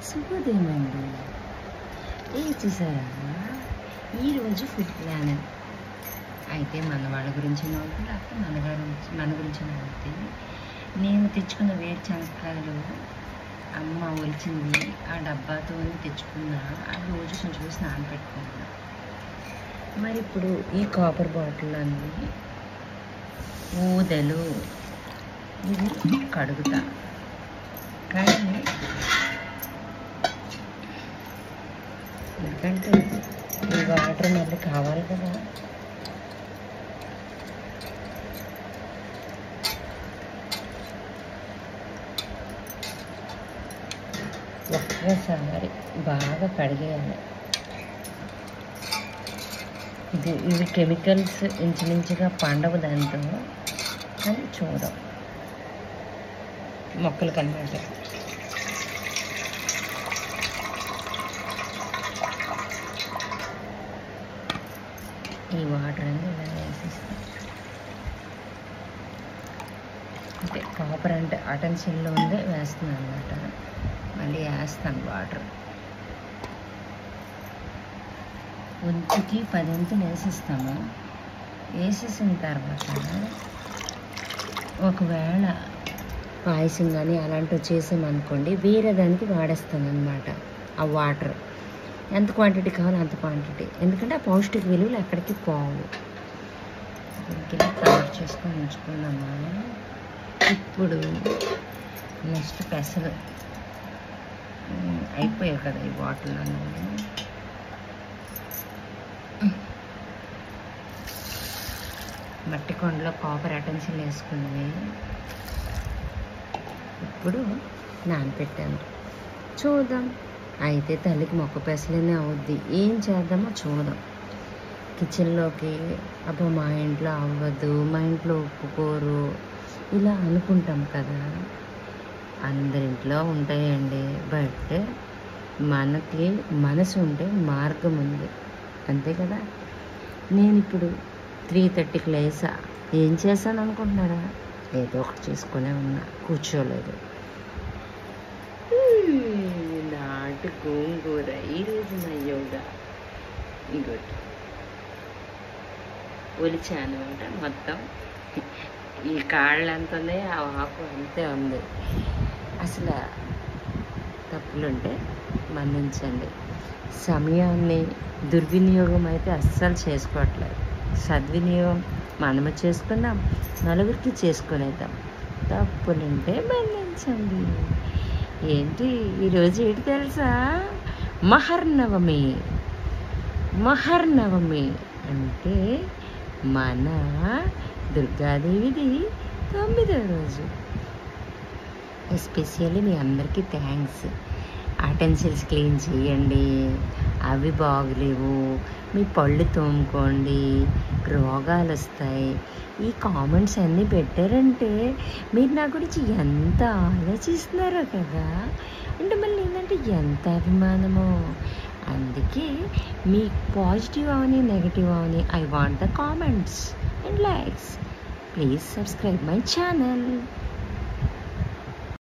శుభోదయమండి. చూసారా, ఈరోజు food plan అయితే మన వాళ్ళ గురించి నవ్వుతుంది, లేకపోతే మన గురించి నవ్వుతుంది. నేను తెచ్చుకున్న వేరుశనగకాయలు అమ్మ ఒలిచింది, ఆ డబ్బాతో తెచ్చుకున్న ఆ రోజు కొంచెం స్నానం పెట్టుకున్నాను. మరి ఇప్పుడు ఈ కాపర్ బాటిల్ అన్నీ ఊదలు ఇది కడుగుతా, కానీ ఎందుకంటే ఈ వాటర్ మళ్ళీ కావాలి కదా. ఒక్కసారి బాగా కడిగేయాలి. ఇవి కెమికల్స్ ఇంచుమించుగా పండవు దాంతో, కానీ చూడం మొక్కలు కనమాట. ఈ వాటర్ అనేది ఇలా వేసేస్తాం. అంటే కాపర్ అంటే అటెన్షన్లో ఉండే వేస్తున్నాను అన్నమాట. మళ్ళీ వేస్తాను వాటర్. వంతుకి 10 వంతులు వేసేస్తాము. వేసేసిన తర్వాత ఒకవేళ పాయసం కానీ అలాంటివి చేసామనుకోండి, వేరే దానికి వాడేస్తాను అన్నమాట ఆ వాటర్. ఎంత క్వాంటిటీ కావాలో అంత క్వాంటిటీ, ఎందుకంటే ఆ పౌష్టిక విలువలు ఎక్కడికి పోవు. దీనికి కవర్ చేసుకొని ఉంచుకున్నామా. ఇప్పుడు నెక్స్ట్ పెసలు అయిపోయాయి కదా ఈ బాటిల్లో. మట్టి కొండలో కాపర్ అటెన్షన్ వేసుకుని ఇప్పుడు నానపెట్టాను. చూద్దాం, అయితే తల్లికి మొక్క పెసలేనే అవుద్ది. ఏం చేద్దామో చూద్దాం. కిచెన్లోకి అబ్బా మా ఇంట్లో అవ్వదు, మా ఇంట్లో ఒప్పుకోరు ఇలా అనుకుంటాం కదా. అందరింట్లో ఉంటాయండి, బట్ మనకి మనసు ఉంటే మార్గం ఉంది, అంతే కదా. నేను ఇప్పుడు 3:30కి లేసా. ఏం చేశాను అనుకుంటున్నారా? ఏదో ఒకటి చేసుకునే ఉన్నా, కూర్చోలేదు. నాటు గోంగూర ఈరోజు నా యోగా. ఇంకోటి ఒలిచాను అనమాట. మొత్తం ఈ కాళ్ళు ఎంత ఉన్నాయి, ఆ ఆకు అంతే ఉంది. అసలు తప్పులుంటే మన్నించండి. సమయాన్ని దుర్వినియోగం అయితే అస్సలు చేసుకోవట్లేదు. సద్వినియోగం మనము చేసుకుందాం, నలుగురికి చేసుకునేద్దాం. తప్పులుంటే మన్నించండి. ఏంటి ఈరోజు ఏంటి తెలుసా? మహర్నవమి. మహర్నవమి అంటే మన దుర్గాదేవిది 9వ రోజు. ఎస్పెషల్లీ మీ అందరికీ థ్యాంక్స్. అటెన్సిల్స్ క్లీన్ చేయండి, అవి బాగలేవు, మీ పళ్ళు తోముకోండి, రోగాలు వస్తాయి. ఈ కామెంట్స్ అన్నీ పెట్టారంటే మీరు నా గురించి ఎంత ఆలోచిస్తున్నారో కదా. అంటే మళ్ళీ ఏంటంటే ఎంత అభిమానమో. అందుకే మీ పాజిటివ్ అవని నెగిటివ్ అవని, I want the comments and likes. Please subscribe my channel.